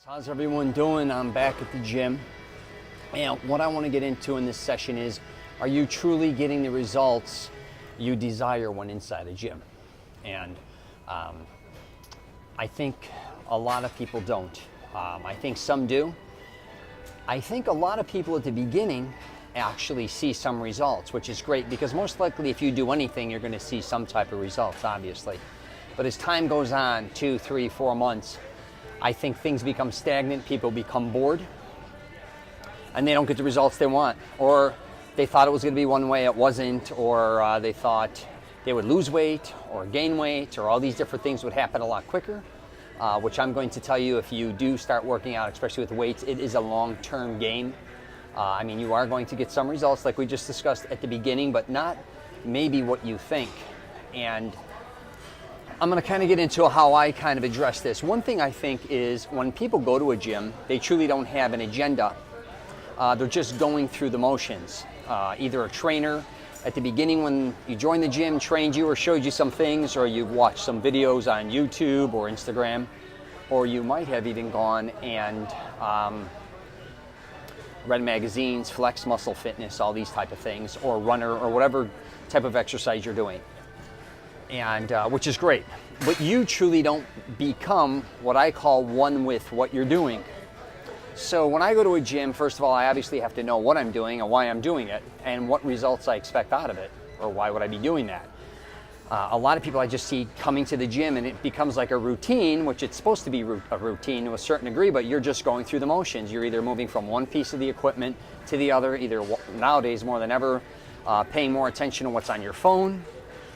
How's everyone doing? I'm back at the gym, and what I want to get into in this session is, are you truly getting the results you desire when inside a gym? And I think a lot of people don't. I think some do. I think a lot of people at the beginning actually see some results, which is great, because most likely if you do anything, you're going to see some type of results, obviously. But as time goes on, 2, 3, 4 months, I think things become stagnant, people become bored, and they don't get the results they want. Or they thought it was going to be one way, it wasn't, or they thought they would lose weight or gain weight, or all these different things would happen a lot quicker, which I'm going to tell you, if you do start working out, especially with weights, it is a long-term game. I mean, you are going to get some results like we just discussed at the beginning, but not maybe what you think. And I'm going to kind of get into how I kind of address this. One thing I think is when people go to a gym, they truly don't have an agenda. They're just going through the motions. Either a trainer at the beginning when you joined the gym trained you or showed you some things, or you've watched some videos on YouTube or Instagram, or you might have even gone and read magazines, Flex, Muscle Fitness, all these type of things, or runner, or whatever type of exercise you're doing. And which is great, but you truly don't become what I call one with what you're doing. So when I go to a gym, first of all, I obviously have to know what I'm doing and why I'm doing it, and what results I expect out of it, or why would I be doing that. A lot of people I just see coming to the gym and it becomes like a routine, which it's supposed to be a routine to a certain degree, but you're just going through the motions. You're either moving from one piece of the equipment to the other, either nowadays more than ever, paying more attention to what's on your phone,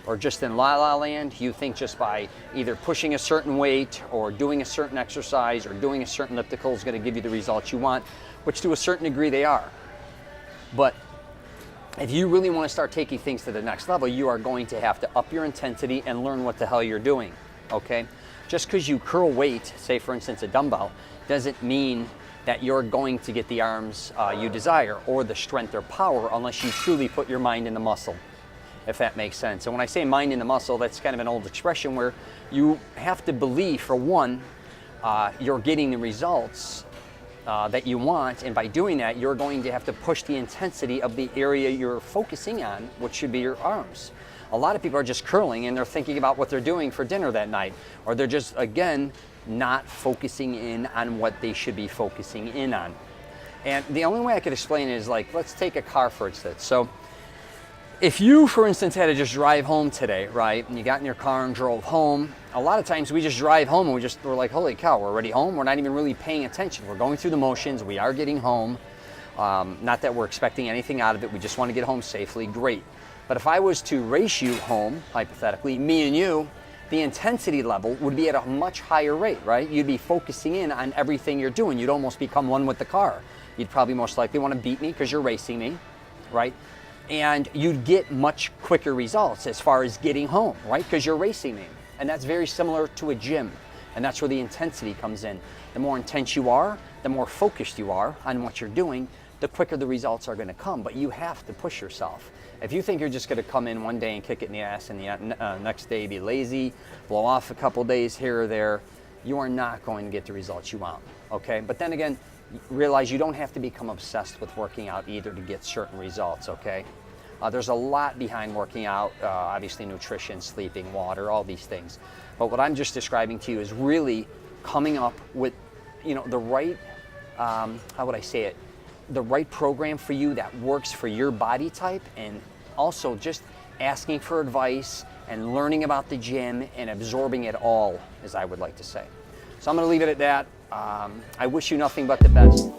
or just in la land. You think just by either pushing a certain weight or doing a certain exercise or doing a certain elliptical is going to give you the results you want, which to a certain degree they are. But if you really want to start taking things to the next level, you are going to have to up your intensity and learn what the hell you're doing, okay? Just because you curl weight, say for instance a dumbbell, doesn't mean that you're going to get the arms you desire or the strength or power unless you truly put your mind in the muscle, if that makes sense. And when I say mind in the muscle, that's kind of an old expression where you have to believe, for one, you're getting the results that you want, and by doing that, you're going to have to push the intensity of the area you're focusing on, which should be your arms. A lot of people are just curling and they're thinking about what they're doing for dinner that night, or they're just, again, not focusing in on what they should be focusing in on. And the only way I could explain it is, like, let's take a car for instance. So if you, for instance, had to just drive home today, right, and you got in your car and drove home, a lot of times we just drive home and we're like, holy cow, we're already home. We're not even really paying attention. We're going through the motions. We are getting home. Not that we're expecting anything out of it. We just want to get home safely. Great. But if I was to race you home, hypothetically, me and you, the intensity level would be at a much higher rate, right? You'd be focusing in on everything you're doing. You'd almost become one with the car. You'd probably most likely want to beat me because you're racing me, right? And you'd get much quicker results as far as getting home, right? Because you're racing me. And that's very similar to a gym. And that's where the intensity comes in. The more intense you are, the more focused you are on what you're doing, the quicker the results are going to come. But you have to push yourself. If you think you're just going to come in one day and kick it in the ass, and the next day be lazy, blow off a couple days here or there, you are not going to get the results you want, okay? But then again, realize you don't have to become obsessed with working out either to get certain results, okay? There's a lot behind working out, obviously nutrition, sleeping, water, all these things. But what I'm just describing to you is really coming up with, you know, the right, how would I say it, the right program for you that works for your body type, and also just asking for advice and learning about the gym and absorbing it all, as I would like to say. So I'm going to leave it at that. I wish you nothing but the best.